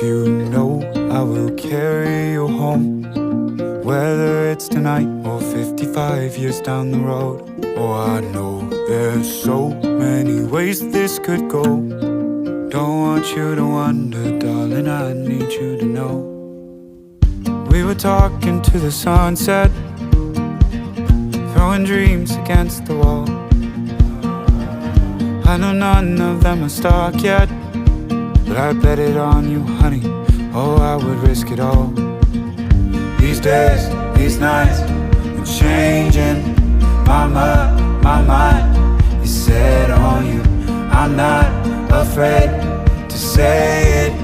you know I will carry you home, whether it's tonight or 55 years down the road. Oh, I know there's so many ways this could go. Don't want you to wonder, darling, I need you to know. We were talking to the sunset, throwing dreams against the wall. I know none of them are stuck yet, but I bet it on you, honey. Oh, I would risk it all. These days, these nights, I'm changing my mind is set on you. I'm not afraid to say it.